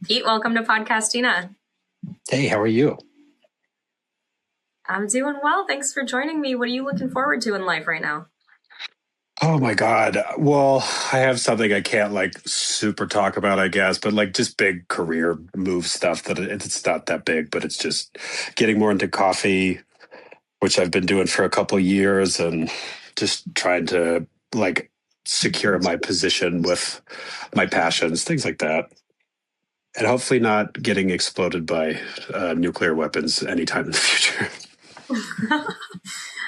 Pete, welcome to Podcastina. Hey, how are you? I'm doing well. Thanks for joining me. What are you looking forward to in life right now? Oh my God. Well, I have something I can't like super talk about, I guess, but like just big career move stuff that it's not that big, but it's just getting more into coffee, which I've been doing for a couple of years and just trying to like secure my position with my passions, things like that. And hopefully not getting exploded by nuclear weapons anytime in the future.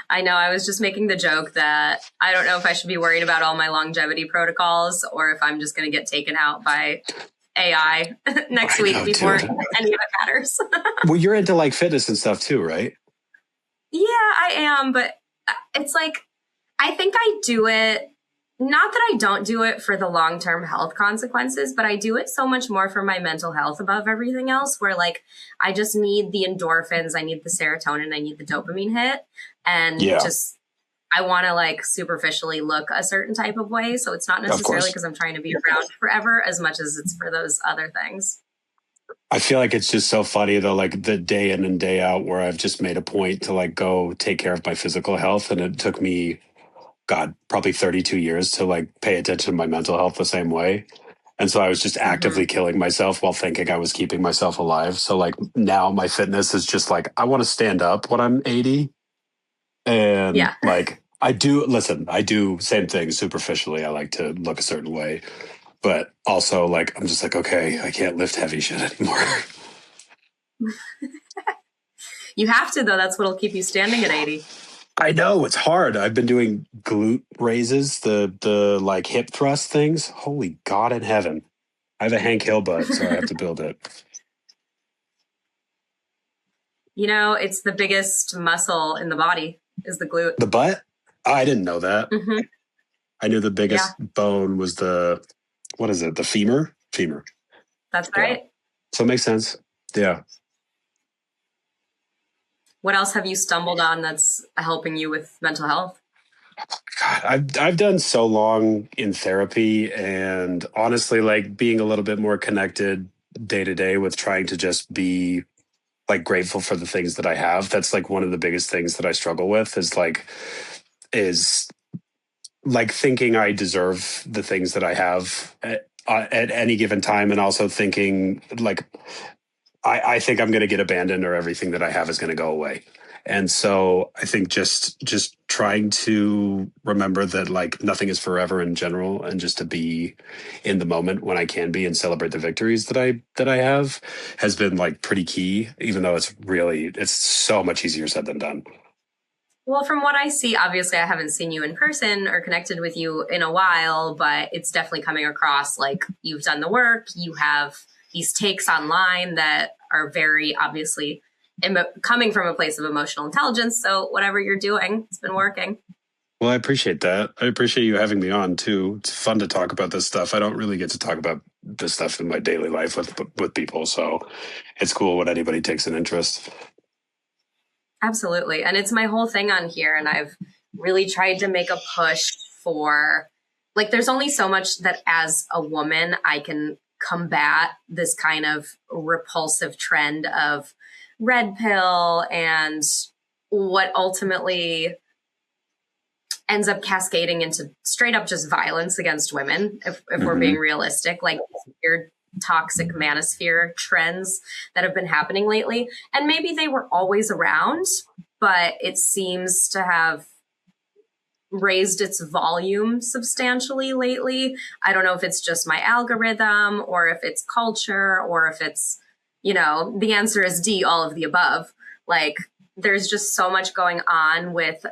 I know I was just making the joke that I don't know if I should be worried about all my longevity protocols or if I'm just going to get taken out by AI next week before any of it matters. Well, you're into like fitness and stuff too, right? Yeah, I am, but it's like I think I do it. Not that I don't do it for the long-term health consequences, but I do it so much more for my mental health above everything else, where like I just need the endorphins, I need the serotonin, I need the dopamine hit. And Yeah, just I want to like superficially look a certain type of way. So it's not of necessarily course. because I'm trying to be around forever as much as it's for those other things. I feel like it's just so funny though, like the day in and day out where I've just made a point to like go take care of my physical health. And it took me, God, probably 32 years to like pay attention to my mental health the same way. And so I was just Mm-hmm. actively killing myself while thinking I was keeping myself alive. So like now my fitness is just like, I want to stand up when I'm 80. And Yeah. like, I do same thing superficially. I like to look a certain way, but also like, I'm just like, okay, I can't lift heavy shit anymore. You have to, though. That's what'll keep you standing at 80. I know it's hard. I've been doing glute raises, the like hip thrust things. Holy God in heaven. I have a Hank Hill butt, so I have to build it. You know, it's the biggest muscle in the body is the glute. The butt? I didn't know that. Mm-hmm. I knew the Yeah, biggest bone was the what is it? The femur? Femur. that's Yeah. right. So it makes sense. Yeah. What else have you stumbled on that's helping you with mental health? God, I've done so long in therapy and honestly like being a little bit more connected day to day with trying to just be like grateful for the things that I have. That's like one of the biggest things that I struggle with is like thinking I deserve the things that I have at any given time, and also thinking like I think I'm going to get abandoned or everything that I have is going to go away. And so I think just trying to remember that like nothing is forever in general, and just to be in the moment when I can be and celebrate the victories that I have has been like pretty key. Even though it's so much easier said than done. Well, from what I see, obviously I haven't seen you in person or connected with you in a while, but it's definitely coming across like you've done the work. You have these takes online that are very obviously coming from a place of emotional intelligence. So whatever you're doing, it's been working. Well, I appreciate that. I appreciate you having me on too. It's fun to talk about this stuff. I don't really get to talk about this stuff in my daily life with people, so it's cool when anybody takes an interest. Absolutely. And it's my whole thing on here. And I've really tried to make a push for like, there's only so much that as a woman I can combat this kind of repulsive trend of red pill and what ultimately ends up cascading into straight up just violence against women, if we're being realistic, like weird toxic manosphere trends that have been happening lately. And maybe they were always around, but it seems to have raised its volume substantially lately. I don't know if it's just my algorithm or if it's culture or if it's, the answer is D, all of the above. Like, there's just so much going on with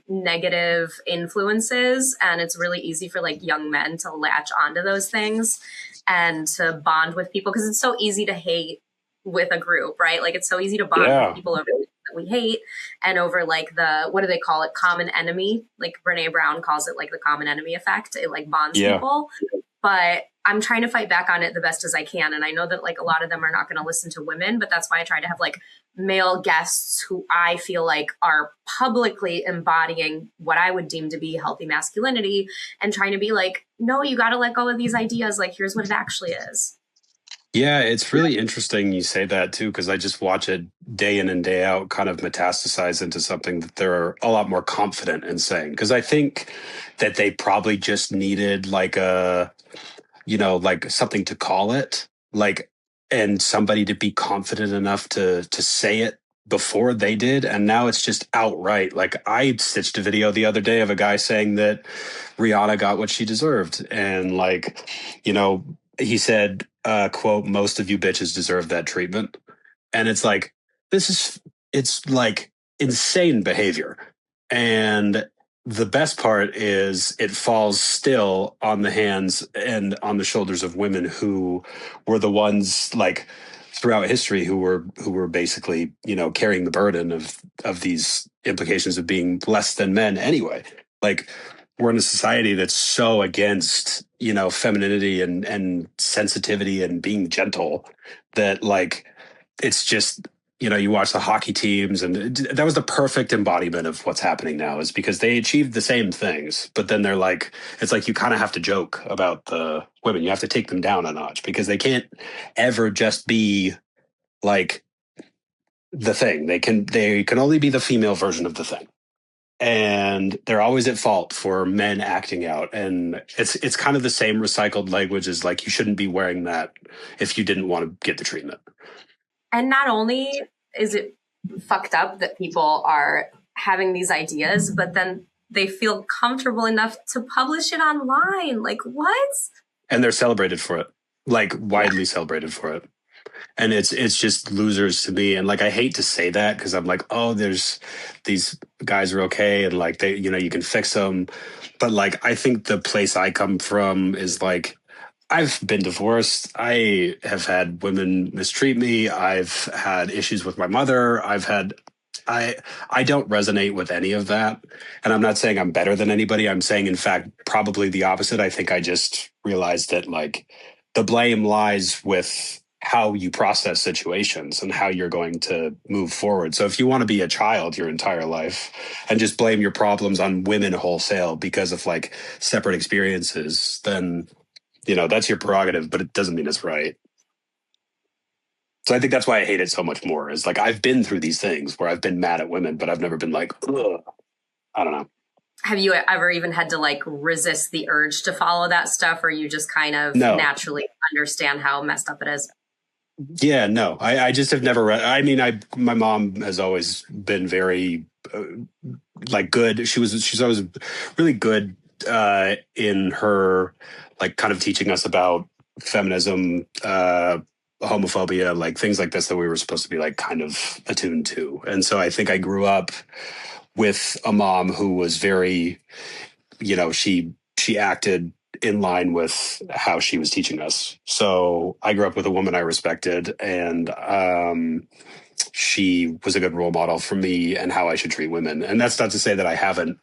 negative influences, and it's really easy for like young men to latch onto those things and to bond with people because it's so easy to hate with a group, right? Like it's so easy to bond with Yeah, people over that we hate and over like the what do they call it, common enemy, like Brene Brown calls it like the common enemy effect. It like bonds yeah. people, but I'm trying to fight back on it the best as I can. And I know that like a lot of them are not going to listen to women, but that's why I try to have like male guests who I feel like are publicly embodying what I would deem to be healthy masculinity and trying to be like, no, you got to let go of these ideas. Like, here's what it actually is. Yeah, it's really interesting you say that too, because I just watch it day in and day out kind of metastasize into something that they're a lot more confident in saying. Because I think that they probably just needed like like something to call it, like, and somebody to be confident enough to say it before they did. And now it's just outright. Like I stitched a video the other day of a guy saying that Rihanna got what she deserved. And like, he said, quote, most of you bitches deserve that treatment. And it's like, this is, it's like insane behavior. And the best part is it falls still on the hands and on the shoulders of women who were the ones like throughout history who were basically, carrying the burden of these implications of being less than men anyway. Like we're in a society that's so against, femininity and sensitivity and being gentle that like it's just, you watch the hockey teams and that was the perfect embodiment of what's happening now is because they achieved the same things, but then they're like, it's like you kind of have to joke about the women. You have to take them down a notch because they can't ever just be like the thing. They can only be the female version of the thing. And they're always at fault for men acting out. And it's kind of the same recycled language as like you shouldn't be wearing that if you didn't want to get the treatment. And not only is it fucked up that people are having these ideas, but then they feel comfortable enough to publish it online. Like, what? And they're celebrated for it, like Yeah. widely celebrated for it. And it's just losers to me. And like I hate to say that because I'm like, oh, there's these guys are okay and like they, you can fix them. But like I think the place I come from is like I've been divorced. I have had women mistreat me. I've had issues with my mother. I I don't resonate with any of that. And I'm not saying I'm better than anybody. I'm saying in fact probably the opposite. I think I just realized that like the blame lies with how you process situations and how you're going to move forward. So if you want to be a child your entire life and just blame your problems on women wholesale because of like separate experiences, then that's your prerogative, but it doesn't mean it's right. So I think that's why I hate it so much more. Is like I've been through these things where I've been mad at women, but I've never been like, ugh. I don't know. Have you ever even had to like resist the urge to follow that stuff, or you just kind of No. naturally understand how messed up it is? Yeah, no. I just have never read. I mean, my mom has always been very like good. She's always really good in her like kind of teaching us about feminism, homophobia, like things like this that we were supposed to be like kind of attuned to. And so I think I grew up with a mom who was very, she acted in line with how she was teaching us. So I grew up with a woman I respected, and she was a good role model for me and how I should treat women. And that's not to say that I haven't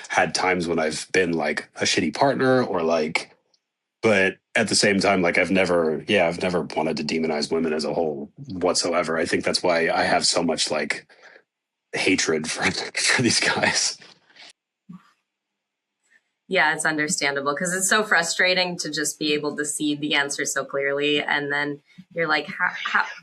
had times when I've been like a shitty partner or like, but at the same time, like I've never wanted to demonize women as a whole whatsoever. I think that's why I have so much like hatred for these guys. Yeah, it's understandable because it's so frustrating to just be able to see the answer so clearly. And then you're like,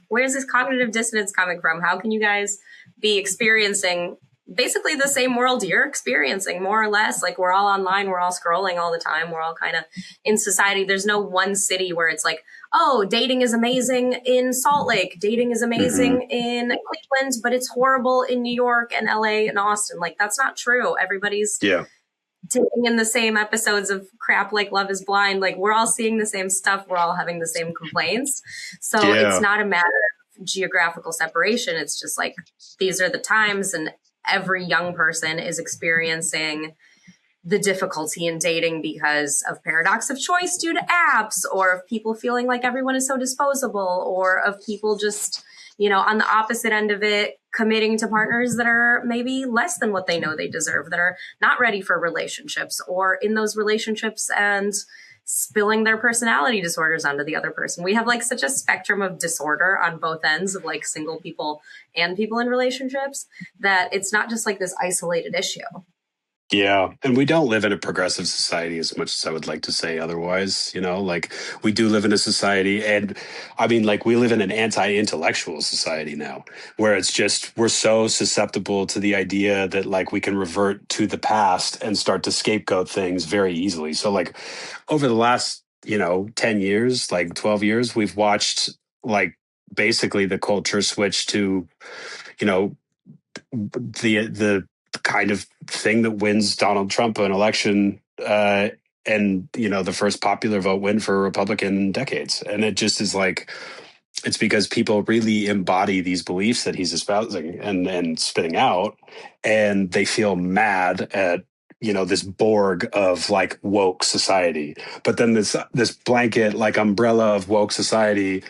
where's this cognitive dissonance coming from? How can you guys be experiencing basically the same world you're experiencing, more or less? Like, we're all online, we're all scrolling all the time, we're all kind of in society. There's no one city where it's like, oh, dating is amazing in Salt Lake, dating is Mm-hmm. amazing in Cleveland, but it's horrible in New York and LA and Austin. Like, that's not true. Everybody's Yeah. taking in the same episodes of crap like Love is Blind. Like, we're all seeing the same stuff. We're all having the same complaints. So it's Yeah. not a matter of geographical separation. It's just like these are the times, and every young person is experiencing the difficulty in dating because of paradox of choice due to apps, or of people feeling like everyone is so disposable, or of people just, on the opposite end of it, committing to partners that are maybe less than what they know they deserve, that are not ready for relationships, or in those relationships and spilling their personality disorders onto the other person. We have like such a spectrum of disorder on both ends of like single people and people in relationships, that it's not just like this isolated issue. Yeah, and we don't live in a progressive society as much as I would like to say otherwise, like we do live in a society, and I mean, like we live in an anti-intellectual society now, where it's just we're so susceptible to the idea that like we can revert to the past and start to scapegoat things very easily. So like over the last, 10 years, like 12 years, we've watched like basically the culture switch to, you know, the kind of thing that wins Donald Trump an election, and the first popular vote win for a Republican in decades, and it just is like it's because people really embody these beliefs that he's espousing and spitting out, and they feel mad at this Borg of like woke society, but then this blanket like umbrella of woke society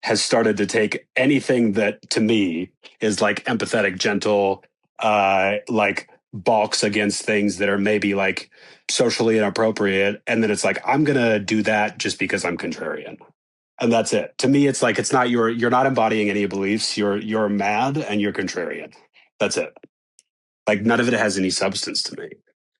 has started to take anything that to me is like empathetic, gentle, like balks against things that are maybe like socially inappropriate. And then it's like, I'm going to do that just because I'm contrarian. And that's it. To me, it's like, it's not you're not embodying any beliefs. You're mad and you're contrarian. That's it. Like none of it has any substance to me.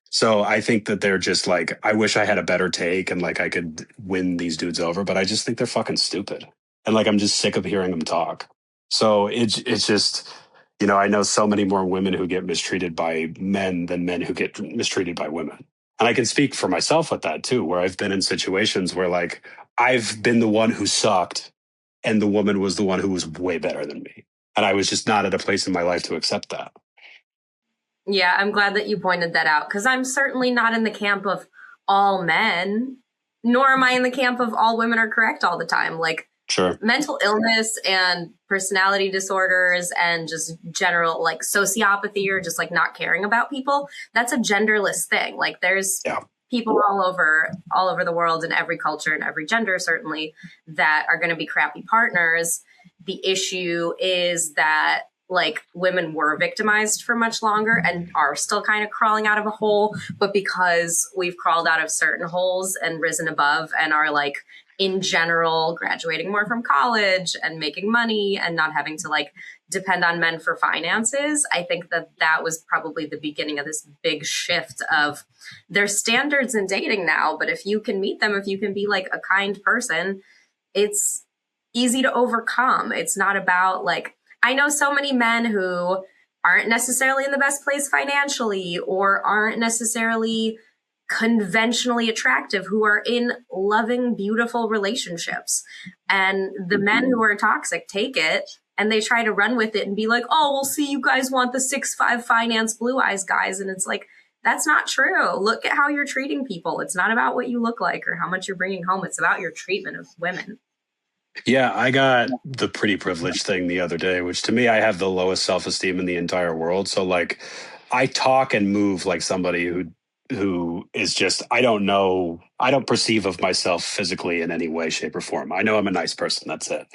So I think that they're just like, I wish I had a better take and like I could win these dudes over, but I just think they're fucking stupid. And like I'm just sick of hearing them talk. So it's just, I know so many more women who get mistreated by men than men who get mistreated by women. And I can speak for myself with that too, where I've been in situations where like I've been the one who sucked and the woman was the one who was way better than me. And I was just not at a place in my life to accept that. Yeah, I'm glad that you pointed that out because I'm certainly not in the camp of all men, nor am I in the camp of all women are correct all the time. Like Sure. mental illness and personality disorders and just general like sociopathy or just like not caring about people, that's a genderless thing. Like there's Yeah. people all over the world in every culture and every gender certainly that are going to be crappy partners. The issue is that like women were victimized for much longer and are still kind of crawling out of a hole, but because we've crawled out of certain holes and risen above and are like in general graduating more from college and making money and not having to like depend on men for finances, I think that that was probably the beginning of this big shift of there's standards in dating now, but if you can meet them, if you can be like a kind person, it's easy to overcome. It's not about like, I know so many men who aren't necessarily in the best place financially or aren't necessarily conventionally attractive who are in loving, beautiful relationships. And the men who are toxic take it and they try to run with it and be like, oh, well, see, you guys want the 6'5" finance blue eyes guys. And it's like, that's not true. Look at how you're treating people. It's not about what you look like or how much you're bringing home. It's about your treatment of women. Yeah, I got the pretty privileged thing the other day, which to me, I have the lowest self esteem in the entire world. So, like, I talk and move like somebody who is just I don't know, I don't perceive of myself physically in any way, shape, or form. I know I'm a nice person, that's it.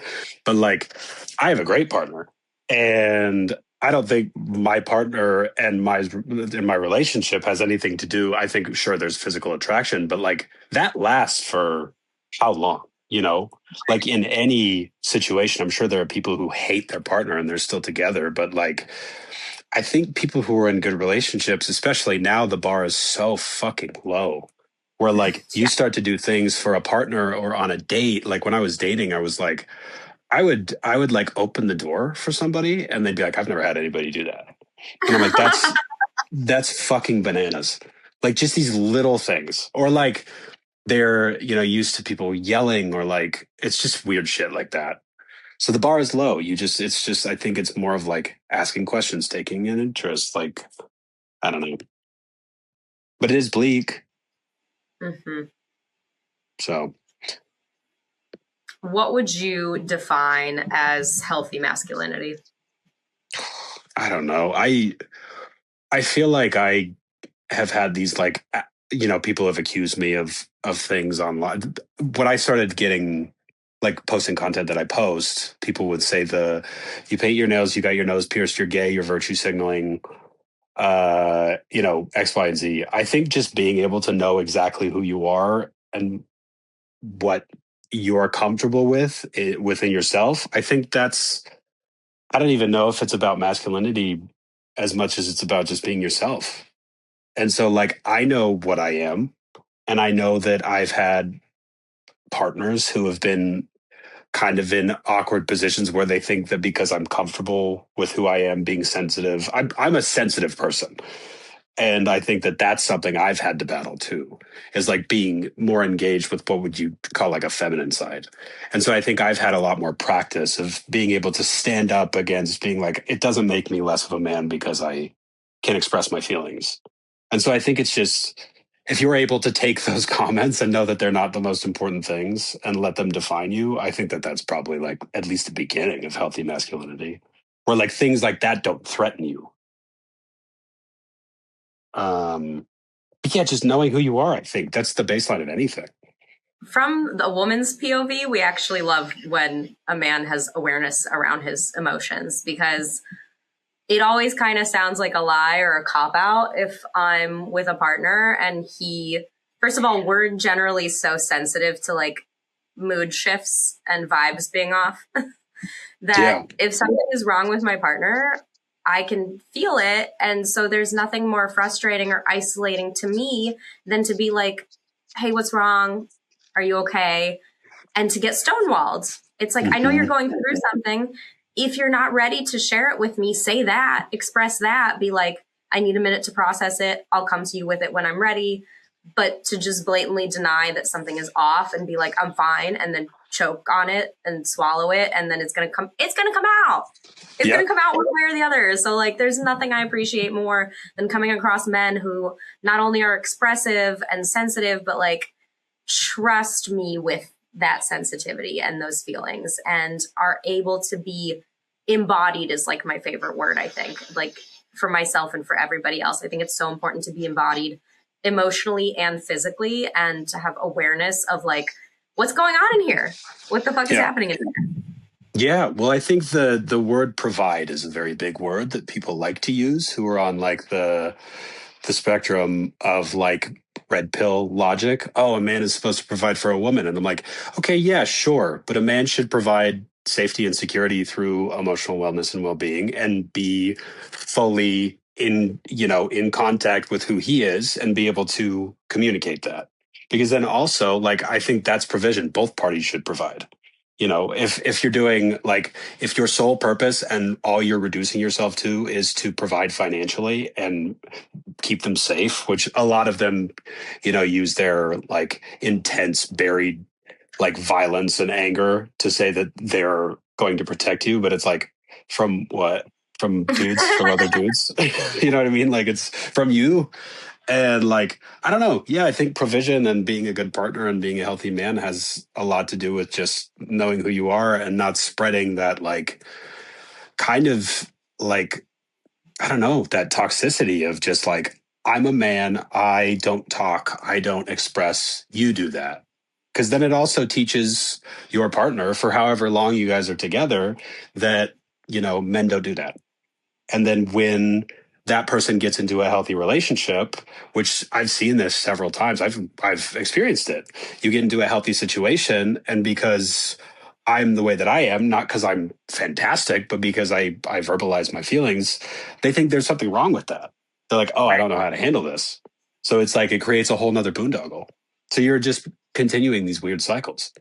But like, I have a great partner, and I don't think my partner and my relationship has anything to do. I think sure there's physical attraction, but like that lasts for how long? Like in any situation, I'm sure there are people who hate their partner and they're still together, but like I think people who are in good relationships, especially now, the bar is so fucking low. Where like you Yeah. start to do things for a partner or on a date. Like when I was dating, I was like, I would like open the door for somebody and they'd be like, I've never had anybody do that. And I'm like, that's fucking bananas. Like just these little things. Or like they're, used to people yelling or like it's just weird shit like that. So the bar is low. It's just, I think it's more of like asking questions, taking an interest. Like, I don't know, but it is bleak. Mm-hmm. So What would you define as healthy masculinity? I don't know. I feel like I have had these like, people have accused me of things online. When I started getting like posting content that I post, people would say you paint your nails, you got your nose pierced, you're gay, you're virtue signaling, X, Y, and Z. I think just being able to know exactly who you are and what you're comfortable with within yourself, I think I don't even know if it's about masculinity as much as it's about just being yourself. And so like I know what I am, and I know that I've had partners who have been kind of in awkward positions where they think that because I'm comfortable with who I am being sensitive, I'm a sensitive person. And I think that that's something I've had to battle too, is like being more engaged with what would you call like a feminine side. And so I think I've had a lot more practice of being able to stand up against being like, it doesn't make me less of a man because I can express my feelings. And so I think it's just, if you're able to take those comments and know that they're not the most important things and let them define you, I think that that's probably like at least the beginning of healthy masculinity, where like things like that don't threaten you. Um, but yeah, just knowing who you are, I think that's the baseline of anything. From the woman's POV, we actually love when a man has awareness around his emotions, because it always kind of sounds like a lie or a cop out if I'm with a partner and he, first of all, we're generally so sensitive to like mood shifts and vibes being off that Yeah. if something is wrong with my partner, I can feel it. And so there's nothing more frustrating or isolating to me than to be like, hey, what's wrong? Are you okay? And to get stonewalled. It's like, I know you're Mm-hmm. going through something. If you're not ready to share it with me, say that, express that, be like, I need a minute to process it. I'll come to you with it when I'm ready. But to just blatantly deny that something is off and be like, I'm fine, and then choke on it and swallow it, and then it's gonna come out. It's gonna Yep. come out one way or the other. So like there's nothing I appreciate more than coming across men who not only are expressive and sensitive, but like trust me with that sensitivity and those feelings and are able to be embodied is like my favorite word, I think, like for myself and for everybody else. I think it's so important to be embodied emotionally and physically and to have awareness of like what's going on in here, what the fuck is Yeah. happening in here. Yeah, well, I think the word provide is a very big word that people like to use who are on like the spectrum of like red pill logic. Oh, a man is supposed to provide for a woman. And I'm like, okay, yeah, sure. But a man should provide safety and security through emotional wellness and well-being and be fully in, in contact with who he is and be able to communicate that. Because then also, like, I think that's provision. Both parties should provide. If you're doing like if your sole purpose and all you're reducing yourself to is to provide financially and keep them safe, which a lot of them, use their like intense buried like violence and anger to say that they're going to protect you, but it's like from what? From dudes, from other dudes. You know what I mean? Like it's from you. And like, I don't know. Yeah, I think provision and being a good partner and being a healthy man has a lot to do with just knowing who you are and not spreading that like kind of like, I don't know, that toxicity of just like, I'm a man, I don't talk, I don't express, you do that. Because then it also teaches your partner for however long you guys are together that, men don't do that. And then when that person gets into a healthy relationship, which I've seen this several times, I've experienced it. You get into a healthy situation, and because I'm the way that I am, not because I'm fantastic, but because I verbalize my feelings, they think there's something wrong with that. They're like, oh, I don't know how to handle this. So it's like it creates a whole nother boondoggle. So you're just continuing these weird cycles.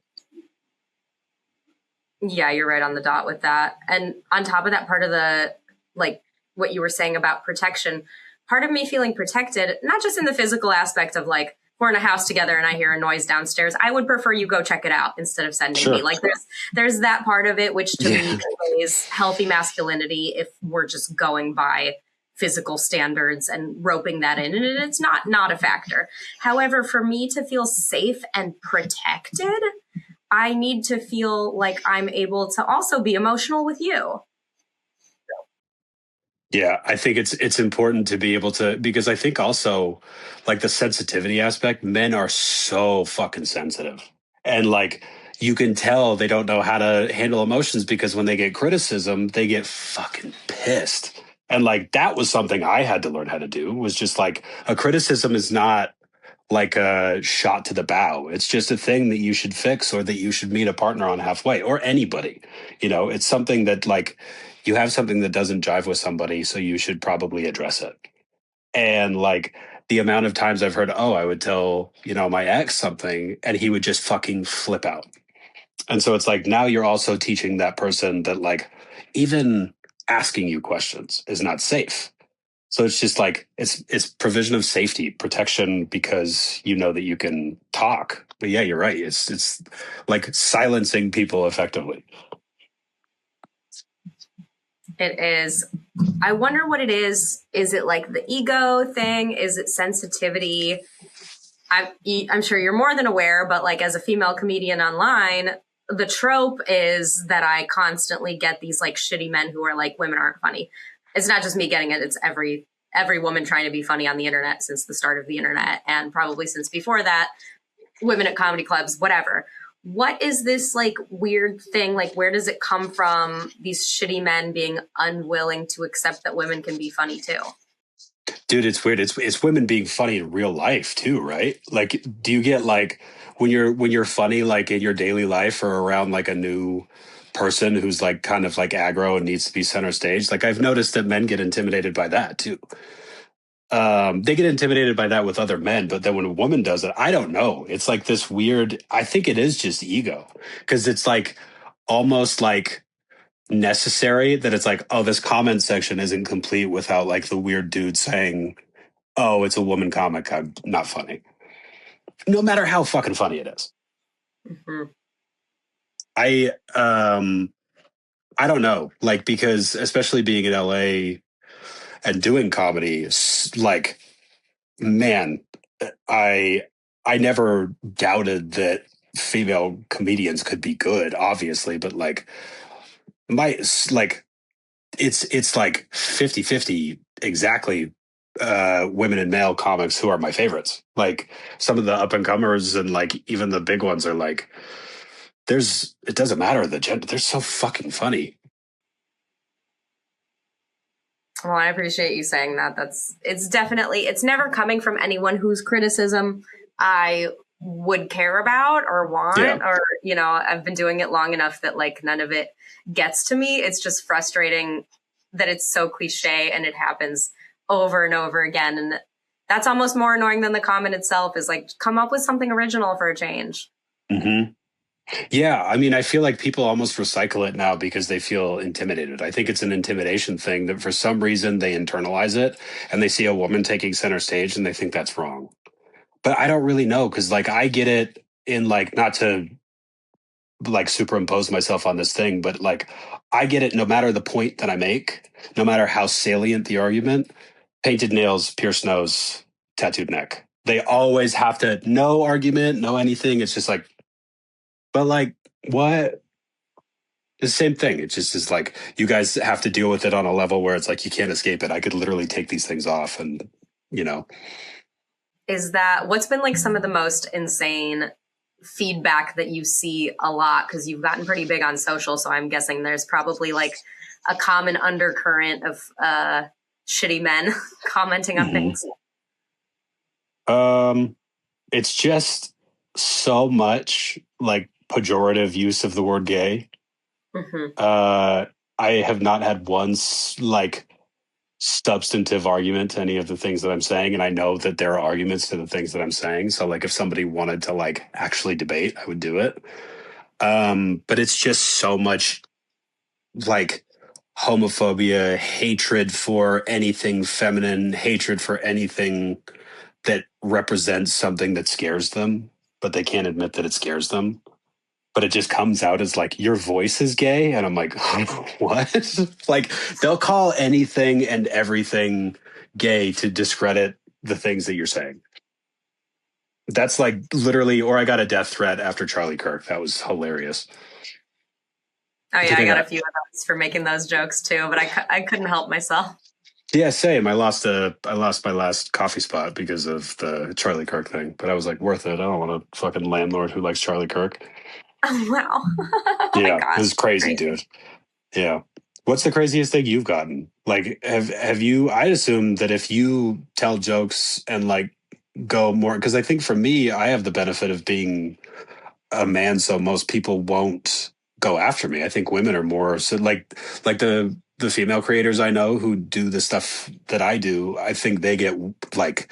Yeah, you're right on the dot with that. And on top of that, part of the like what you were saying about protection, part of me feeling protected, not just in the physical aspect of like we're in a house together and I hear a noise downstairs. I would prefer you go check it out instead of sending me. Sure. Like there's that part of it which to me Yeah. conveys healthy masculinity if we're just going by physical standards and roping that in, and it's not a factor. However, for me to feel safe and protected, I need to feel like I'm able to also be emotional with you. Yeah, I think it's important to be able to, because I think also like the sensitivity aspect, men are so fucking sensitive. And like you can tell they don't know how to handle emotions because when they get criticism, they get fucking pissed. And like that was something I had to learn how to do, was just like a criticism is not like a shot to the bow. It's just a thing that you should fix or that you should meet a partner on halfway, or anybody. It's something that like you have something that doesn't jive with somebody, so you should probably address it. And like the amount of times I've heard, oh, I would tell, my ex something and he would just fucking flip out. And so it's like now you're also teaching that person that like even asking you questions is not safe. So it's just like it's provision of safety, protection because you know that you can talk. But yeah, you're right. It's like silencing people effectively. It is. I wonder what it is. Is it like the ego thing? Is it sensitivity? I'm sure you're more than aware, but like as a female comedian online, the trope is that I constantly get these like shitty men who are like, women aren't funny. It's not just me getting it, it's every woman trying to be funny on the internet since the start of the internet, and probably since before that, women at comedy clubs, whatever. What is this like weird thing? Like, where does it come from? These shitty men being unwilling to accept that women can be funny too. Dude, it's weird. It's women being funny in real life too, right? Like, do you get like when you're funny like in your daily life or around like a new person who's like kind of like aggro and needs to be center stage? Like I've noticed that men get intimidated by that too. They get intimidated by that with other men, but then when a woman does it, I don't know. It's like this weird. I think it is just ego because it's like almost like necessary that it's like, oh, this comment section isn't complete without like the weird dude saying, oh, it's a woman comic. I'm not funny. No matter how fucking funny it is. Mm-hmm. I I don't know. Like because especially being in LA and doing comedy, like man, I I never doubted that female comedians could be good, obviously, but like my like it's like 50-50 exactly women and male comics who are my favorites. Like some of the up and comers and like even the big ones are like it doesn't matter the gender. They're so fucking funny. Well, I appreciate you saying that. It's definitely, it's never coming from anyone whose criticism I would care about or Yeah. want, or, I've been doing it long enough that like none of it gets to me. It's just frustrating that it's so cliche and it happens over and over again. And that's almost more annoying than the comment itself is like, come up with something original for a change. Mm-hmm. Yeah, I mean, I feel like people almost recycle it now because they feel intimidated. I think it's an intimidation thing that for some reason they internalize it and they see a woman taking center stage and they think that's wrong. But I don't really know because, like, I get it in, like, not to like superimpose myself on this thing, but like, I get it no matter the point that I make, no matter how salient the argument, painted nails, pierced nose, tattooed neck. They always have to, no argument, no anything. It's just like, but like, what? It's the same thing. It just is like you guys have to deal with it on a level where it's like you can't escape it. I could literally take these things off, and you know, Is that what's been like some of the most insane feedback that you see a lot? Because you've gotten pretty big on social, so I'm guessing there's probably like a common undercurrent of shitty men commenting on mm-hmm. things. It's just so much like pejorative use of the word gay. Mm-hmm. I have not had like substantive argument to any of the things that I'm saying, and I know that there are arguments to the things that I'm saying. So, like, if somebody wanted to like actually debate, I would do it. But it's just so much like homophobia, hatred for anything feminine, hatred for anything that represents something that scares them, but they can't admit that it scares them. But it just comes out as like your voice is gay, and I'm like, what? Like they'll call anything and everything gay to discredit the things that you're saying. That's like literally, or I got a death threat after Charlie Kirk. That was hilarious. Oh I yeah, think I I got a got few of those for making those jokes too, but I couldn't help myself. yeah, same. I lost my last coffee spot because of the Charlie Kirk thing, but I was like, worth it. I don't want a fucking landlord who likes Charlie Kirk. Oh wow! Oh my Yeah, it gosh, was crazy, crazy. dude. Yeah. What's the craziest thing you've gotten? Like, have you? I assume that if you tell jokes and like go more, because I think for me, I have the benefit of being a man, so most people won't go after me. I think women are more so like the the female creators I know who do the stuff that I do, I think they get like,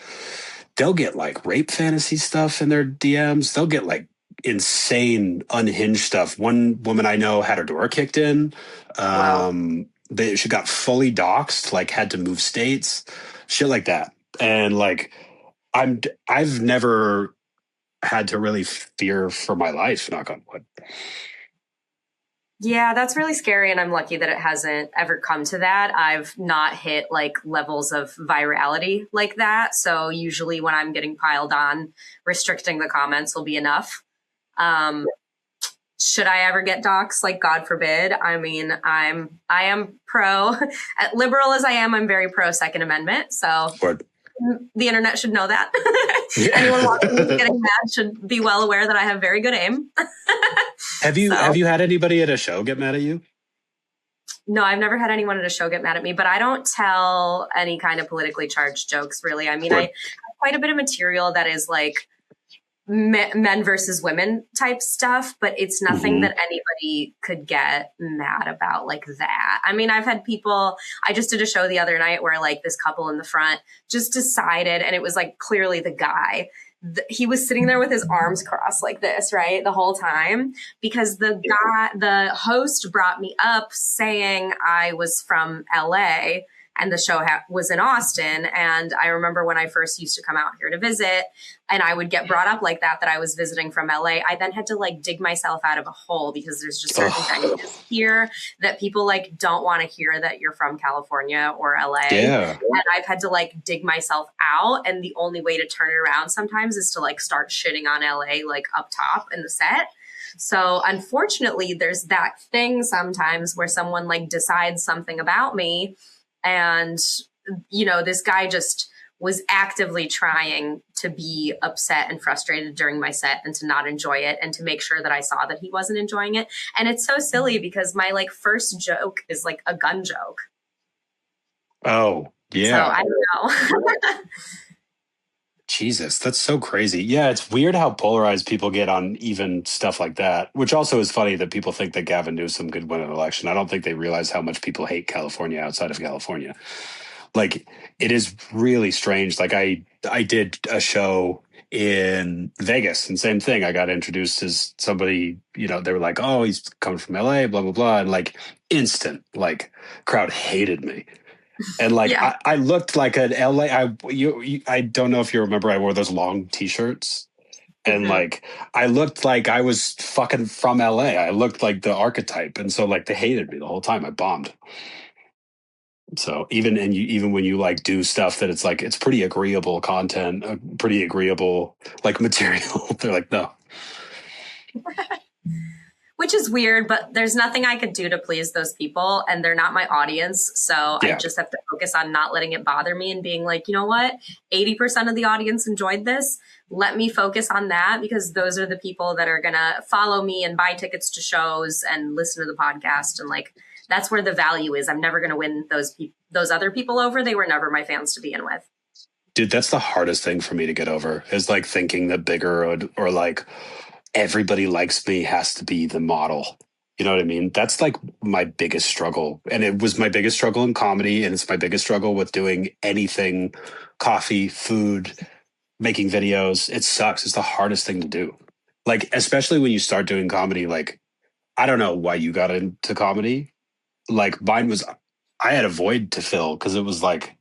they'll get like rape fantasy stuff in their DMs. They'll get like insane unhinged stuff. One woman I know had her door kicked in. Wow. She got fully doxxed, like had to move states, shit like that. And like, I've never had to really fear for my life, knock on wood. Yeah, that's really scary. And I'm lucky that it hasn't ever come to that. I've not hit like levels of virality like that. So usually when I'm getting piled on, restricting the comments will be enough. Um, should I ever get doxxed? Like, God forbid. I mean, I am pro, liberal as I am, I'm very pro Second Amendment. So But the internet should know that. yeah. Anyone watching this getting mad should be well aware that I have very good aim. Have you had anybody at a show get mad at you? No, I've never had anyone at a show get mad at me, but I don't tell any kind of politically charged jokes, really. I mean, I have quite a bit of material that is like men versus women type stuff, but it's nothing that anybody could get mad about like that. I mean, I've had people, I just did a show the other night where like this couple in the front just decided, and it was like clearly the guy, he was sitting there with his arms crossed like this, right? The whole time, because the host brought me up saying I was from LA and the show was in Austin. And I remember when I first used to come out here to visit and I would get brought up like that I was visiting from LA. I then had to like dig myself out of a hole because there's just certain things here that people like don't want to hear that you're from California or LA. Yeah. And I've had to like dig myself out. And the only way to turn it around sometimes is to like start shitting on LA, like up top in the set. So unfortunately, there's that thing sometimes where someone like decides something about me. And, you know, this guy just was actively trying to be upset and frustrated during my set and to not enjoy it and to make sure that I saw that he wasn't enjoying it. And it's so silly because my like first joke is like a gun joke. Oh, yeah. So I don't know. Jesus, that's so crazy. Yeah, it's weird how polarized people get on even stuff like that, which also is funny that people think that Gavin Newsom could win an election. I don't think they realize how much people hate California outside of California. Like, it is really strange. Like, I did a show in Vegas and same thing. I got introduced as somebody, you know, they were like, oh, he's coming from LA, blah, blah, blah. And like instant, like crowd hated me. And like I looked like an LA. I don't know if you remember. I wore those long T-shirts, and like I looked like I was fucking from LA. I looked like the archetype, and so like they hated me the whole time. I bombed. So even when you like do stuff that it's like it's pretty agreeable content, pretty agreeable like material, they're like no. Which is weird, but there's nothing I could do to please those people, and they're not my audience. So I just have to focus on not letting it bother me and being like, you know what? 80% of the audience enjoyed this. Let me focus on that because those are the people that are going to follow me and buy tickets to shows and listen to the podcast. And like, that's where the value is. I'm never going to win those other people over. They were never my fans to begin with. Dude, that's the hardest thing for me to get over is like thinking that bigger or like, everybody likes me has to be the model. You know what I mean? That's like my biggest struggle. And it was my biggest struggle in comedy. And it's my biggest struggle with doing anything, coffee, food, making videos. It sucks. It's the hardest thing to do. Like, especially when you start doing comedy, like, I don't know why you got into comedy. Like mine was, I had a void to fill because it was like,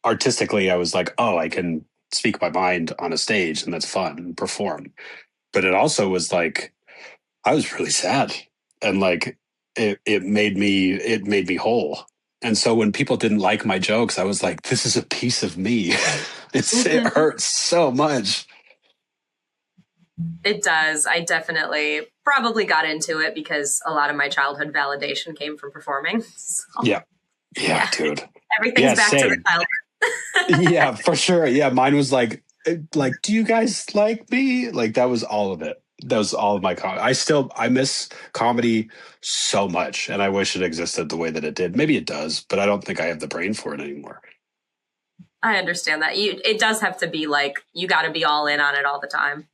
artistically, I was like, oh, I can speak my mind on a stage and that's fun and perform. But it also was like I was really sad and like it made me whole. And so when people didn't like my jokes, I was like, this is a piece of me. It hurts so much. It does. I definitely probably got into it because a lot of my childhood validation came from performing. So, yeah, dude. Everything's back to the childhood. Yeah, for sure. Yeah, mine was like, do you guys like me? Like that was all of it. That was all of my comedy. I miss comedy so much, and I wish it existed the way that it did. Maybe it does, but I don't think I have the brain for it anymore. I understand that. It does have to be like you got to be all in on it all the time.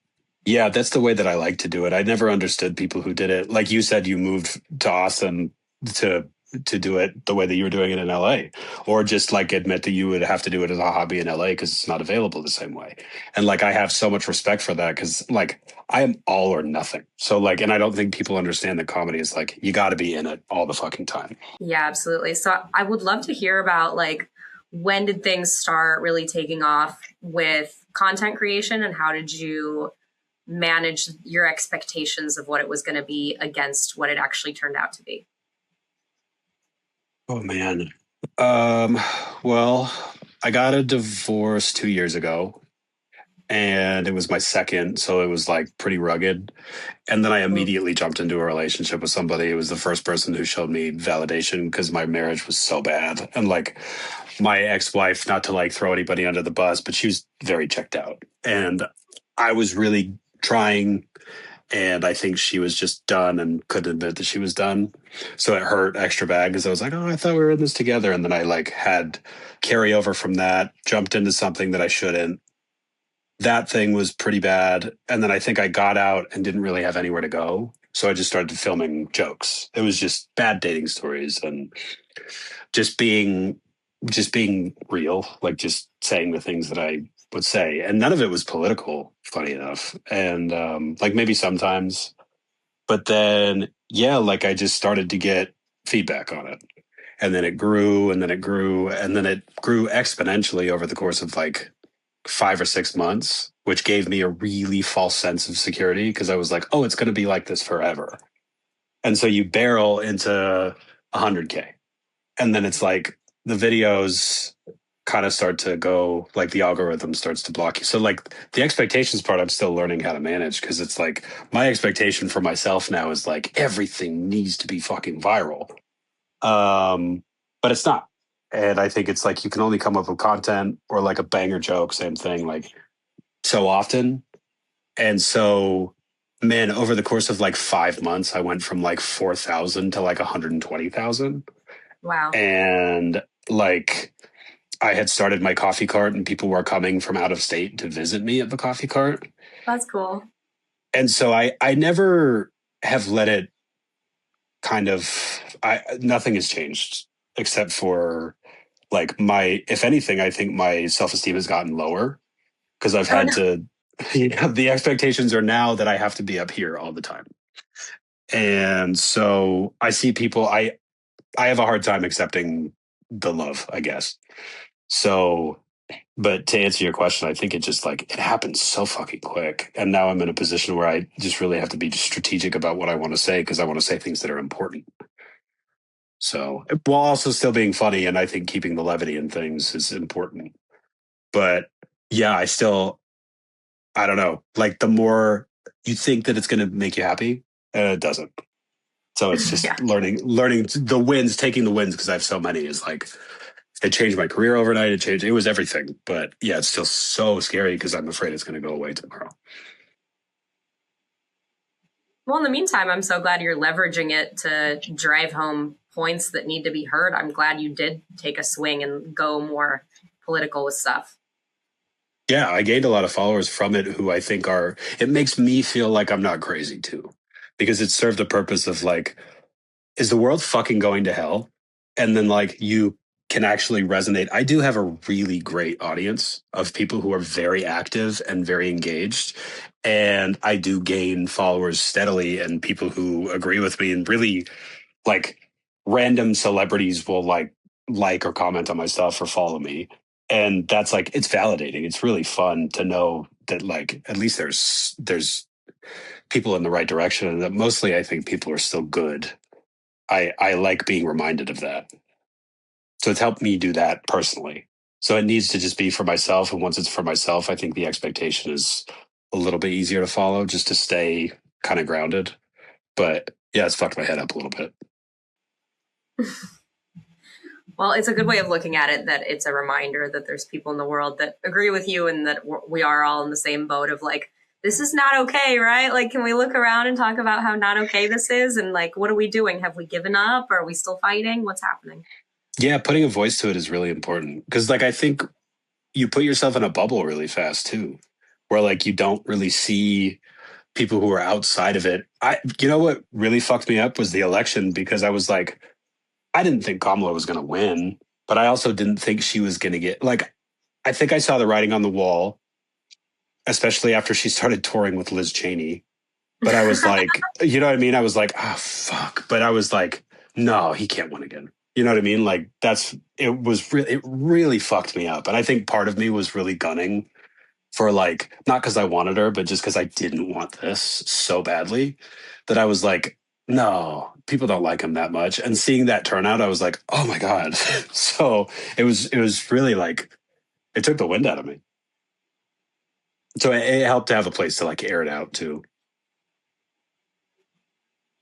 Yeah, that's the way that I like to do it. I never understood people who did it. Like you said, you moved to Austin to to do it the way that you were doing it in LA, or just like admit that you would have to do it as a hobby in LA because it's not available the same way. And like I have so much respect for that because like I am all or nothing. So like, and I don't think people understand that comedy is like you got to be in it all the fucking time. Yeah, absolutely. So I would love to hear about like when did things start really taking off with content creation and how did you manage your expectations of what it was going to be against what it actually turned out to be? Oh man. Um, well, I got a divorce 2 years ago and it was my second, so it was like pretty rugged. And then I Mm. immediately jumped into a relationship with somebody. It was the first person who showed me validation because my marriage was so bad. And like my ex-wife, not to like throw anybody under the bus, but she was very checked out. And I was really trying, and I think she was just done and couldn't admit that she was done. So it hurt extra bad because I was like, oh, I thought we were in this together. And then I like had carryover from that, jumped into something that I shouldn't. That thing was pretty bad. And then I think I got out and didn't really have anywhere to go. So I just started filming jokes. It was just bad dating stories and just being just being real, like just saying the things that I would say. And none of it was political, funny enough. And like maybe sometimes, but then yeah, like I just started to get feedback on it. And then it grew and then it grew and then it grew exponentially over the course of like 5 or 6 months, which gave me a really false sense of security because I was like, oh, it's going to be like this forever. And so you barrel into 100K. And then it's like the videos kind of start to go like the algorithm starts to block you. So like the expectations part, I'm still learning how to manage because it's like my expectation for myself now is like everything needs to be fucking viral. Um, but it's not. And I think it's like you can only come up with content or like a banger joke, same thing. Like so often. And so, man, over the course of like 5 months, I went from like 4,000 to like 120,000. Wow, And like, I had started my coffee cart and people were coming from out of state to visit me at the coffee cart. that's cool. And so I never have let it kind of, nothing has changed except for like if anything, I think my self esteem has gotten lower because I've Oh had no. to, you know, the expectations are now that I have to be up here all the time. And so I see people, I have a hard time accepting the love, I guess. So, but to answer your question, I think it just like it happens so fucking quick. And now I'm in a position where I just really have to be strategic about what I want to say because I want to say things that are important. So, while also still being funny, and I think keeping the levity in things is important. But yeah, I don't know. Like the more you think that it's going to make you happy, it doesn't. So it's Yeah. just learning the wins, taking the wins because I have so many is like it changed my career overnight. It was everything. But yeah, it's still so scary because I'm afraid it's going to go away tomorrow. Well, in the meantime, I'm so glad you're leveraging it to drive home points that need to be heard. I'm glad you did take a swing and go more political with stuff. Yeah, I gained a lot of followers from it who I think it makes me feel like I'm not crazy too because it served the purpose of like, is the world fucking going to hell? And then like you can actually resonate. I do have a really great audience of people who are very active and very engaged. And I do gain followers steadily and people who agree with me and really like random celebrities will like or comment on my stuff or follow me. And that's like it's validating. It's really fun to know that like at least there's people in the right direction and that mostly I think people are still good. I like being reminded of that. So it's helped me do that personally. So it needs to just be for myself. And once it's for myself, I think the expectation is a little bit easier to follow just to stay kind of grounded. But yeah, it's fucked my head up a little bit. Well, it's a good way of looking at it that it's a reminder that there's people in the world that agree with you and that we are all in the same boat of like, this is not okay, right? Like, can we look around and talk about how not okay this is? And like, what are we doing? Have we given up? Are we still fighting? What's happening? Yeah, putting a voice to it is really important because like I think you put yourself in a bubble really fast too, where like you don't really see people who are outside of it. You know what really fucked me up was the election because I was like, I didn't think Kamala was going to win, but I also didn't think she was going to get like. I think I saw the writing on the wall, especially after she started touring with Liz Cheney. But I was like, you know what I mean? I was like, oh fuck. But I was like, no, he can't win again. You know what I mean? Like it really fucked me up. And I think part of me was really gunning for like, not because I wanted her, but just because I didn't want this so badly that I was like, no, people don't like him that much. And seeing that turnout, I was like, oh my God. So it was really like, it took the wind out of me. So it helped to have a place to like air it out too.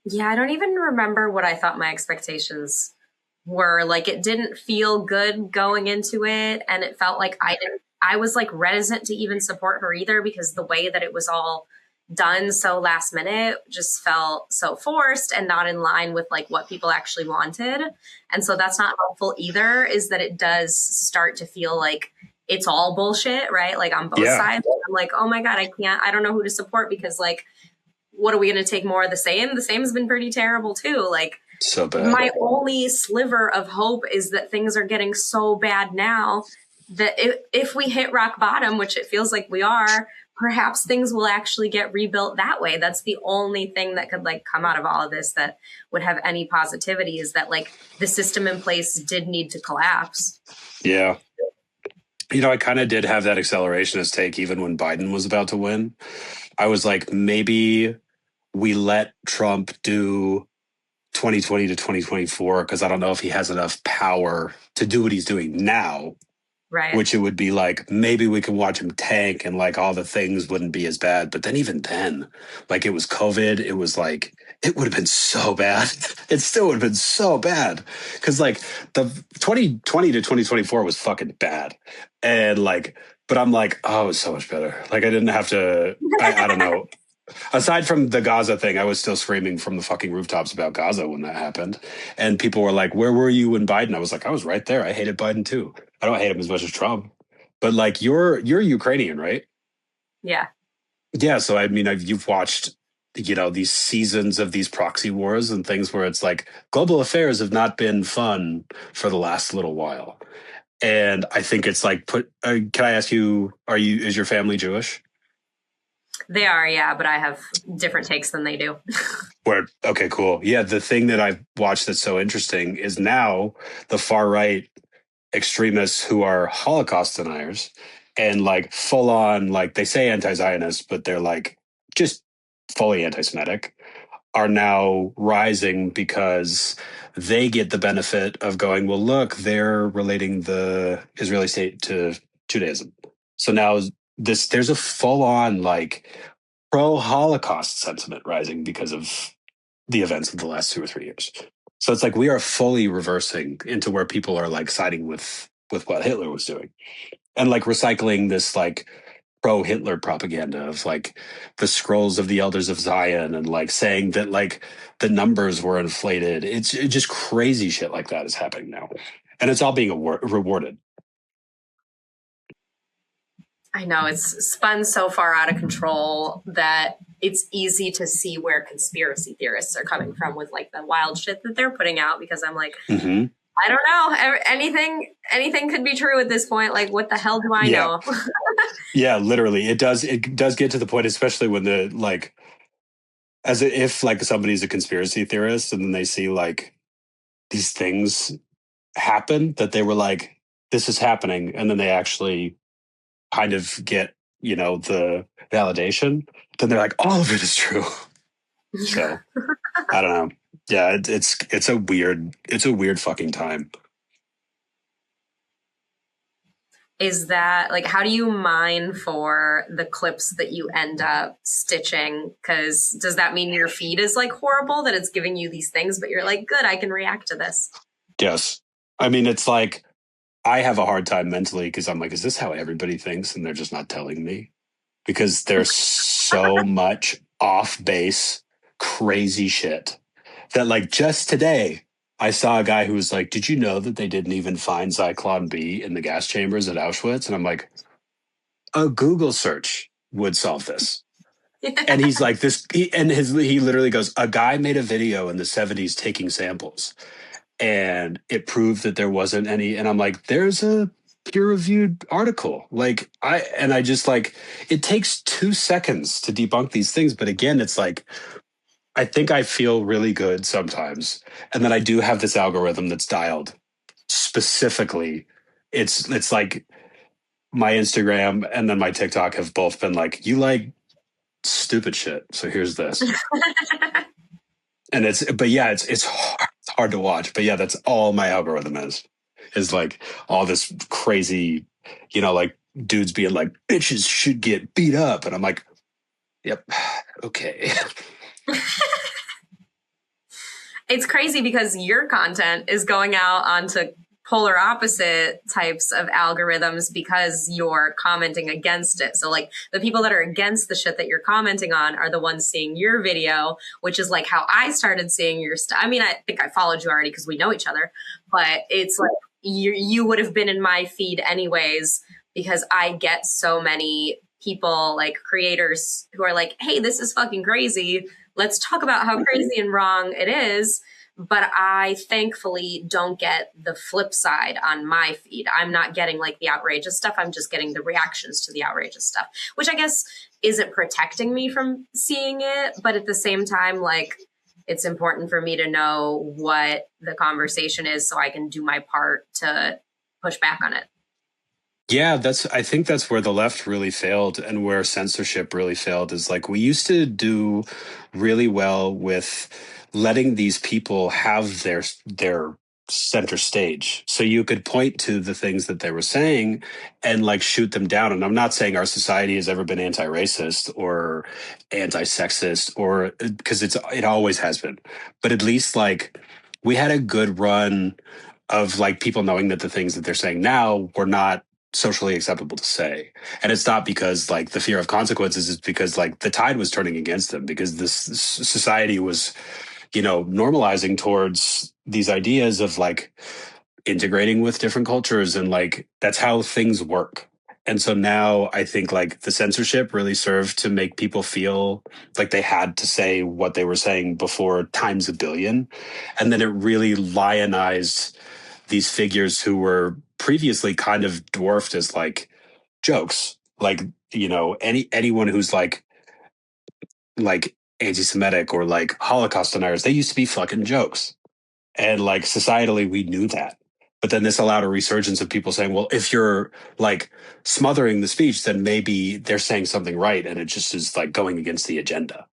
Yeah, I don't even remember what I thought my expectations were. Like it didn't feel good going into it, and it felt like I was like reticent to even support her either because the way that it was all done so last minute just felt so forced and not in line with like what people actually wanted. And so that's not helpful either, is that it does start to feel like it's all bullshit, right? Like on both Yeah. sides. I'm like, oh my God, I don't know who to support because like what are we going to take more of the same? The same's been pretty terrible too. Like So bad. my only sliver of hope is that things are getting so bad now that if we hit rock bottom, which it feels like we are, perhaps things will actually get rebuilt that way. That's the only thing that could like come out of all of this that would have any positivity, is that like the system in place did need to collapse. Yeah. I kind of did have that accelerationist take even when Biden was about to win. I was like, maybe we let Trump do 2020 to 2024 because I don't know if he has enough power to do what he's doing now, Right. which it would be like maybe we can watch him tank and like all the things wouldn't be as bad. But then even then, like it was COVID, it was like it would have been so bad. It still would have been so bad because like the 2020 to 2024 was fucking bad, and like. But I'm like, oh, it's so much better. Like I didn't have to. I don't know. Aside from the Gaza thing, I was still screaming from the fucking rooftops about Gaza when that happened. And people were like, where were you when Biden? I was like, I was right there. I hated Biden too. I don't hate him as much as Trump. But like you're Ukrainian, right? Yeah. Yeah. So I mean you've watched, these seasons of these proxy wars and things where it's like global affairs have not been fun for the last little while. And I think it's like can I ask you, is your family Jewish? They are, yeah, but I have different takes than they do. Where okay, cool. Yeah, the thing that I've watched that's so interesting is now the far right extremists who are Holocaust deniers and like full on, like they say anti-Zionist, but they're like just fully anti-Semitic, are now rising because they get the benefit of going, well, look, they're relating the Israeli state to Judaism. So now there's a full on like pro Holocaust sentiment rising because of the events of the last 2 or 3 years. So it's like we are fully reversing into where people are like siding with what Hitler was doing and like recycling this like pro Hitler propaganda of like the scrolls of the elders of Zion and like saying that like the numbers were inflated. It's just crazy shit like that is happening now. And it's all being rewarded. I know it's spun so far out of control that it's easy to see where conspiracy theorists are coming from with like the wild shit that they're putting out, because I'm like, Mm-hmm. I don't know. Anything could be true at this point. Like, what the hell do I Yeah. know? Yeah, literally. It does get to the point, especially when the like as if like somebody's a conspiracy theorist and then they see like these things happen that they were like, this is happening. And then they actually kind of get, the validation. Then they're like, all of it is true. So I don't know. Yeah, it's a weird fucking time. Is that like, how do you mine for the clips that you end up stitching? Because does that mean your feed is like horrible, that it's giving you these things, but you're like, good, I can react to this? Yes. I mean, it's like I have a hard time mentally because I'm like, is this how everybody thinks? And they're just not telling me because there's so much off base, crazy shit that like just today I saw a guy who was like, did you know that they didn't even find Zyklon B in the gas chambers at Auschwitz? And I'm like, a Google search would solve this. And he's like he literally goes, a guy made a video in the 70s taking samples and it proved that there wasn't any. And I'm like, there's a peer reviewed article. I just like, it takes 2 seconds to debunk these things. But again, it's like, I think I feel really good sometimes. And then I do have this algorithm that's dialed specifically. It's like my Instagram and then my TikTok have both been like, you like stupid shit. So here's this. And it's hard to watch. But yeah, that's all my algorithm is like all this crazy, like dudes being like, bitches should get beat up. And I'm like, yep, okay. It's crazy because your content is going out onto polar opposite types of algorithms because you're commenting against it. So like the people that are against the shit that you're commenting on are the ones seeing your video, which is like how I started seeing your stuff. I mean, I think I followed you already because we know each other, but it's like you would have been in my feed anyways because I get so many people like creators who are like, hey, this is fucking crazy. Let's talk about how crazy and wrong it is. But I thankfully don't get the flip side on my feed. I'm not getting like the outrageous stuff. I'm just getting the reactions to the outrageous stuff, which I guess isn't protecting me from seeing it. But at the same time, like, it's important for me to know what the conversation is so I can do my part to push back on it. Yeah, I think that's where the left really failed and where censorship really failed is like we used to do really well with letting these people have their center stage. So you could point to the things that they were saying and like shoot them down. And I'm not saying our society has ever been anti-racist or anti-sexist or because it always has been. But at least like we had a good run of like people knowing that the things that they're saying now were not socially acceptable to say. And it's not because like the fear of consequences, it's because like the tide was turning against them because this society was, normalizing towards these ideas of like integrating with different cultures and like that's how things work. And so now I think like the censorship really served to make people feel like they had to say what they were saying before times a billion. And then it really lionized these figures who were previously kind of dwarfed as like jokes. Like, anyone who's like anti-Semitic or like Holocaust deniers, they used to be fucking jokes. And like societally, we knew that. But then this allowed a resurgence of people saying, well, if you're like smothering the speech, then maybe they're saying something right. And it just is like going against the agenda.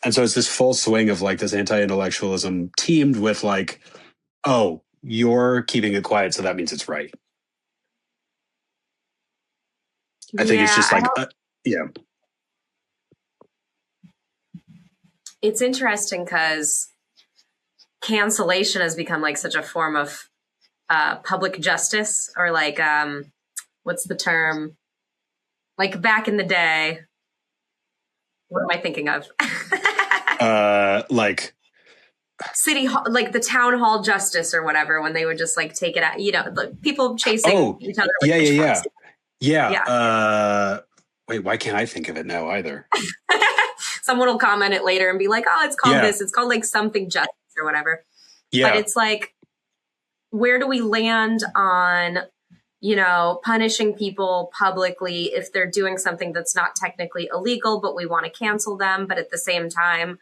And so it's this full swing of like this anti-intellectualism teamed with like, oh, you're keeping it quiet. So that means it's right. I think it's Yeah, just like, yeah. it's interesting because cancellation has become like such a form of public justice or like what's the term, like back in the day, what am I thinking of? Like City hall, like the town hall justice or whatever, when they would just like take it out, like people chasing each other with yeah. pitchforks. Yeah. Yeah. Wait, why can't I think of it now either? Someone will comment it later and be like, oh, it's called this, it's called like something justice or whatever. But it's like, where do we land on, punishing people publicly if they're doing something that's not technically illegal, but we want to cancel them? But at the same time,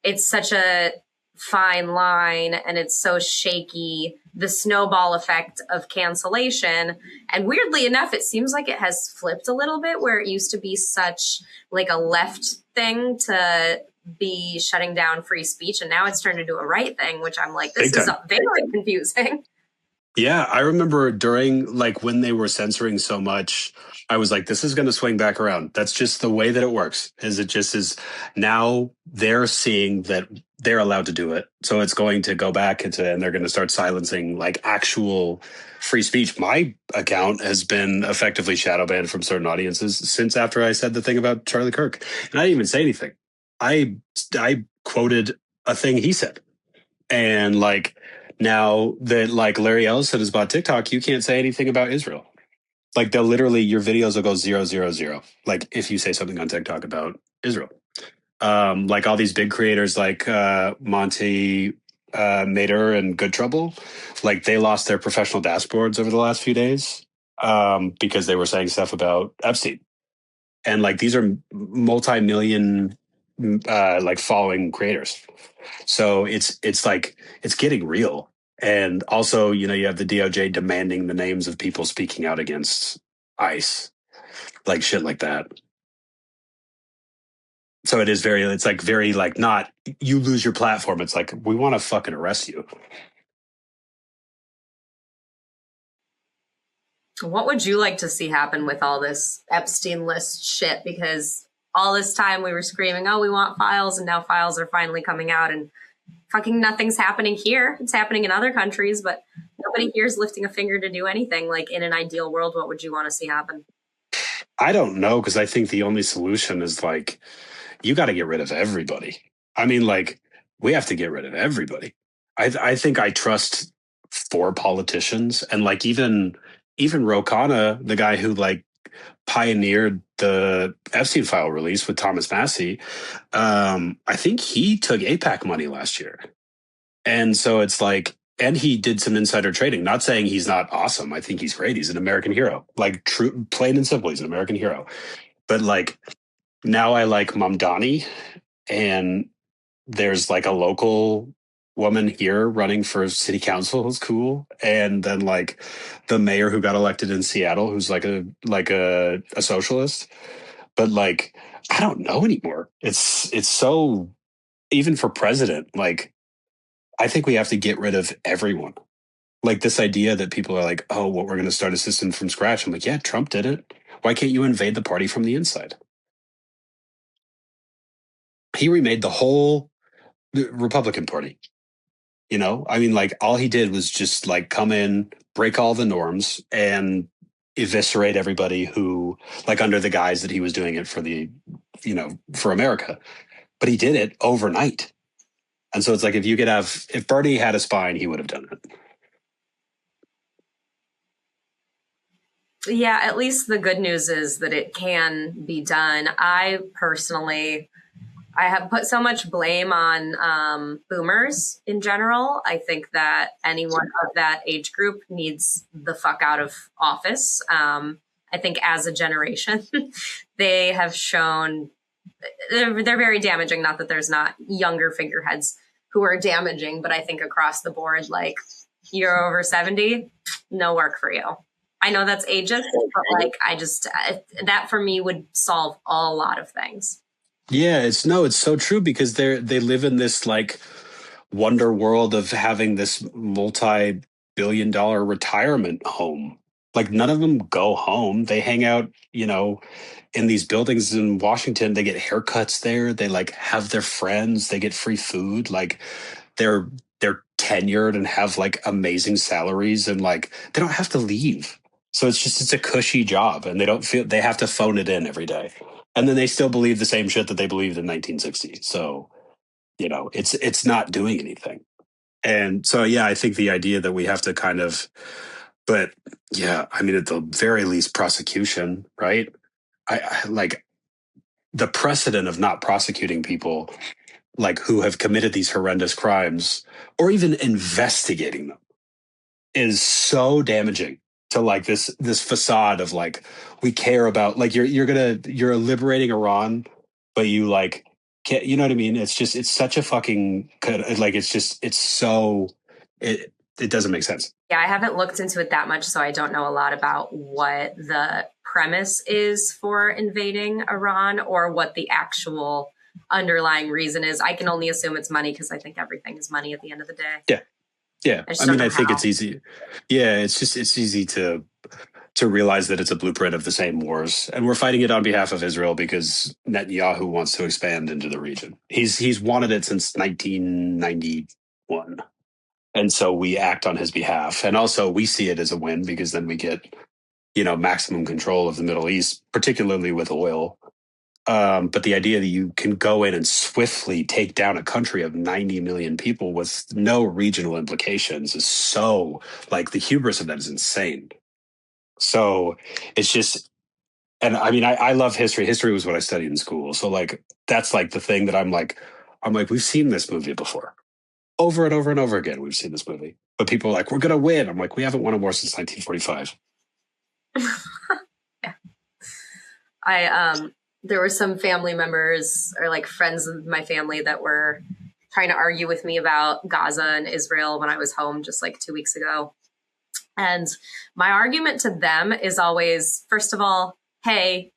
it's such a fine line and it's so shaky, the snowball effect of cancellation. And weirdly enough, it seems like it has flipped a little bit where it used to be such like a left thing to be shutting down free speech. And now it's turned into a right thing, which I'm like, this is very confusing. Yeah, I remember during like when they were censoring so much, I was like, this is going to swing back around. That's just the way that it works. Is it just is now they're seeing that they're allowed to do it. So it's going to go back and they're going to start silencing like actual free speech. My account has been effectively shadow banned from certain audiences since after I said the thing about Charlie Kirk. And I didn't even say anything. I quoted a thing he said. And like now that like Larry Ellison has bought TikTok, you can't say anything about Israel. Like they'll literally your videos will go 000. Like if you say something on TikTok about Israel. Like all these big creators like Monty Mater and Good Trouble, like they lost their professional dashboards over the last few days because they were saying stuff about Epstein. And like these are multi-million like following creators. So it's like it's getting real. And also, you know, you have the DOJ demanding the names of people speaking out against ICE, like shit like that. So it is very, it's like very like not you lose your platform. It's like we want to fucking arrest you. What would you like to see happen with all this Epstein list shit? Because all this time we were screaming, oh, we want files, and now files are finally coming out, and fucking nothing's happening here. It's happening in other countries, but nobody here is lifting a finger to do anything. Like in an ideal world, what would you want to see happen? I don't know because I think the only solution is like you got to get rid of everybody. I mean, like we have to get rid of everybody. I think I trust four politicians and like even Ro Khanna, the guy who like pioneered the Epstein file release with Thomas Massey. I think he took APAC money last year, and so it's like. And he did some insider trading. Not saying he's not awesome. I think he's great. He's an American hero. Like true, plain and simple, he's an American hero. But like now I like Mamdani, and there's like a local woman here running for city council who's cool, and then like the mayor who got elected in Seattle who's like a socialist. But like I don't know anymore. It's so even for president, like I think we have to get rid of everyone. Like this idea that people are like, oh, well, we're going to start a system from scratch. I'm like, yeah, Trump did it. Why can't you invade the party from the inside? He remade the whole Republican Party. You know, I mean, like all he did was just like come in, break all the norms, and eviscerate everybody who, like, under the guise that he was doing it for the, you know, for America. But he did it overnight. And so it's like if Bernie had a spine, he would have done it. Yeah, at least the good news is that it can be done. I personally, I have put so much blame on boomers in general. I think that anyone of that age group needs the fuck out of office. I think as a generation, they have shown they're very damaging. Not that there's not younger figureheads who are damaging, but I think across the board, like you're over 70, no work for you. I know that's ageist, but like I just that for me would solve a lot of things. Yeah, it's no, it's so true because they live in this like wonder world of having this multi-billion-dollar retirement home. Like none of them go home. They hang out, you know, in these buildings in Washington. They get haircuts there. They like have their friends. They get free food. Like they're they're tenured and have like amazing salaries and like they don't have to leave. So it's a cushy job and they don't feel they have to phone it in every day. And then they still believe the same shit that they believed in 1960. So, you know, it's not doing anything. And so yeah, I think the idea that we have to kind of but yeah, I mean at the very least prosecution, right? I like the precedent of not prosecuting people like who have committed these horrendous crimes or even investigating them is so damaging to like this facade of like we care about like you're liberating Iran, but you like can't, you know what I mean? It's just it's such a fucking like it's just it's so it doesn't make sense. Yeah, I haven't looked into it that much, so I don't know a lot about what the premise is for invading Iran or what the actual underlying reason is. I can only assume it's money because I think everything is money at the end of the day. Yeah. Yeah. I I just don't mean, know I think how. it's easy. Yeah, it's just it's easy to realize that it's a blueprint of the same wars, and we're fighting it on behalf of Israel because Netanyahu wants to expand into the region. He's wanted it since 1991, and so we act on his behalf, and also we see it as a win because then we get you know maximum control of the Middle East, particularly with oil. But the idea that you can go in and swiftly take down a country of 90 million people with no regional implications is so like the hubris of that is insane. So it's just, and I mean, I love history. History was what I studied in school. So like, that's like the thing that I'm like, we've seen this movie before. Over and over and over again, we've seen this movie. But people are like, we're going to win. I'm like, we haven't won a war since 1945. Yeah. I there were some family members or like friends of my family that were trying to argue with me about Gaza and Israel when I was home just like 2 weeks ago. And my argument to them is always, first of all, hey,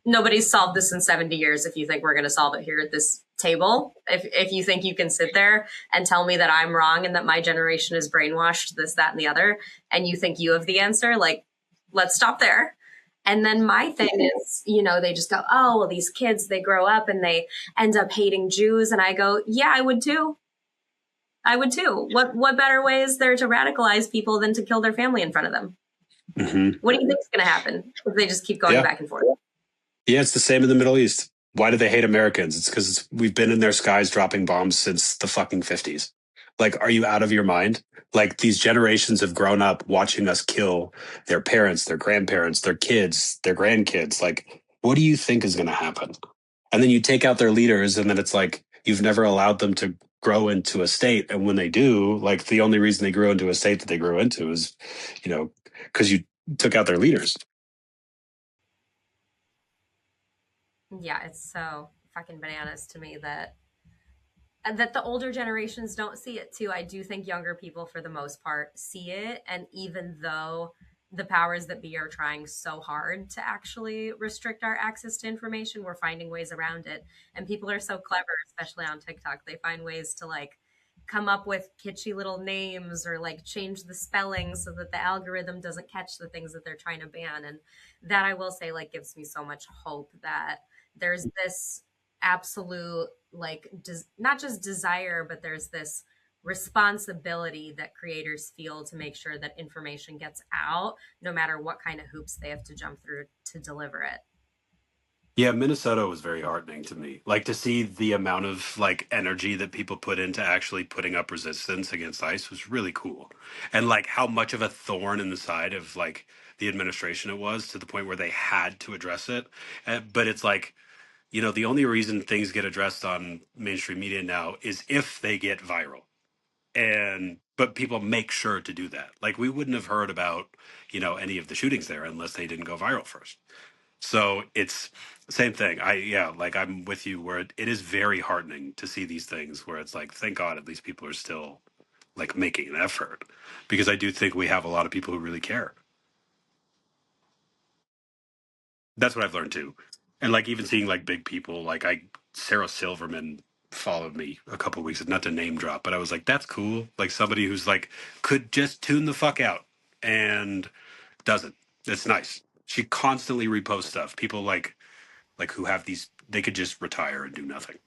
nobody's solved this in 70 years if you think we're going to solve it here at this table. If you think you can sit there and tell me that I'm wrong and that my generation is brainwashed, this, that, and the other, and you think you have the answer, like, let's stop there. And then my thing is, they just go, oh, well, these kids, they grow up and they end up hating Jews. And I go, yeah, I would too. I would too. What better way is there to radicalize people than to kill their family in front of them? Mm-hmm. What do you think is going to happen if they just keep going Yeah. back and forth? Yeah, it's the same in the Middle East. Why do they hate Americans? It's because we've been in their skies dropping bombs since the fucking 50s. Like, are you out of your mind? Like, these generations have grown up watching us kill their parents, their grandparents, their kids, their grandkids. Like, what do you think is going to happen? And then you take out their leaders, and then it's like you've never allowed them to grow into a state. And when they do, like, the only reason they grew into a state that they grew into is, because you took out their leaders. Yeah, it's so fucking bananas to me that the older generations don't see it too. I do think younger people, for the most part, see it. And even though the powers that be are trying so hard to actually restrict our access to information, we're finding ways around it. And people are so clever, especially on TikTok. They find ways to like come up with kitschy little names or like change the spelling so that the algorithm doesn't catch the things that they're trying to ban. And that I will say like gives me so much hope that there's this absolute like not just desire, but there's this responsibility that creators feel to make sure that information gets out no matter what kind of hoops they have to jump through to deliver it. Yeah, Minnesota was very heartening to me. Like to see the amount of like energy that people put into actually putting up resistance against ICE was really cool. And like how much of a thorn in the side of like the administration it was to the point where they had to address it. But it's like, the only reason things get addressed on mainstream media now is if they get viral. And but people make sure to do that. Like we wouldn't have heard about, any of the shootings there unless they didn't go viral first. So it's same thing. Like I'm with you where it is very heartening to see these things where it's like, thank God, at least people are still like making an effort because I do think we have a lot of people who really care. That's what I've learned too. And like even seeing like big people, like Sarah Silverman followed me a couple of weeks, not to name drop, but I was like, that's cool. Like somebody who's like, could just tune the fuck out and doesn't. It's nice. She constantly reposts stuff. People like who have these they could just retire and do nothing.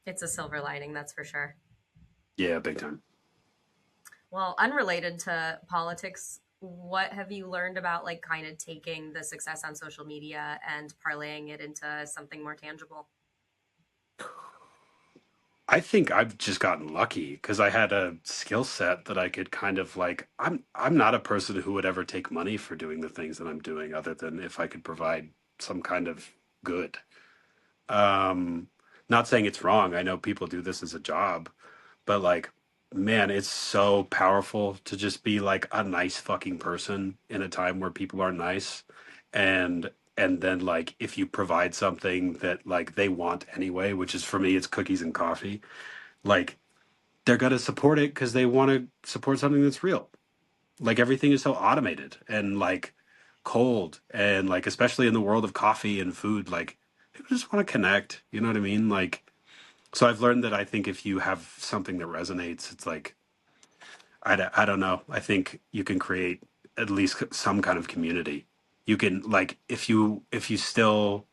It's a silver lining, that's for sure. Yeah, big time. Well, unrelated to politics, what have you learned about like kind of taking the success on social media and parlaying it into something more tangible? I think I've just gotten lucky because I had a skill set that I could kind of like I'm not a person who would ever take money for doing the things that I'm doing other than if I could provide some kind of good. Um Not saying it's wrong. I know people do this as a job, but like man, it's so powerful to just be like a nice fucking person in a time where people are nice and then like if you provide something that like they want anyway, which is for me it's cookies and coffee, like they're going to support it because they want to support something that's real. Like everything is so automated and like cold and like especially in the world of coffee and food, like people just want to connect, you know what I mean? Like so I've learned that I think if you have something that resonates, it's like I don't know. I think you can create at least some kind of community. You can like if you still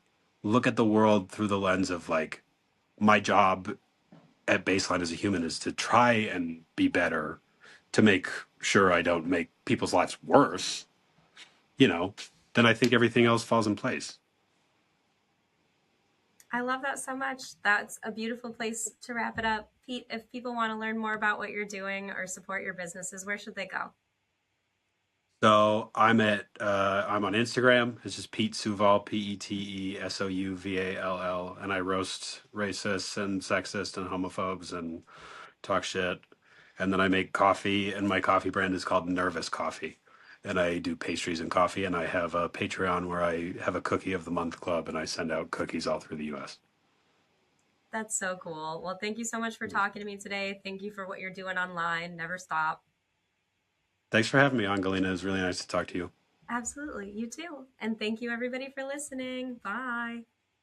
look at the world through the lens of like my job at baseline as a human is to try and be better to make sure I don't make people's lives worse, you know, then I think everything else falls in place. I love that so much. That's a beautiful place to wrap it up. Pete, if people want to learn more about what you're doing or support your businesses, where should they go? So I'm on Instagram. It's just Pete Souvall, Petesouvall, and I roast racists and sexist and homophobes and talk shit. And then I make coffee, and my coffee brand is called Nervous Coffee. And I do pastries and coffee, and I have a Patreon where I have a Cookie of the Month club, and I send out cookies all through the U.S. That's so cool. Well, thank you so much for talking to me today. Thank you for what you're doing online. Never stop. Thanks for having me on, Galena. It was really nice to talk to you. Absolutely. You too. And thank you, everybody, for listening. Bye.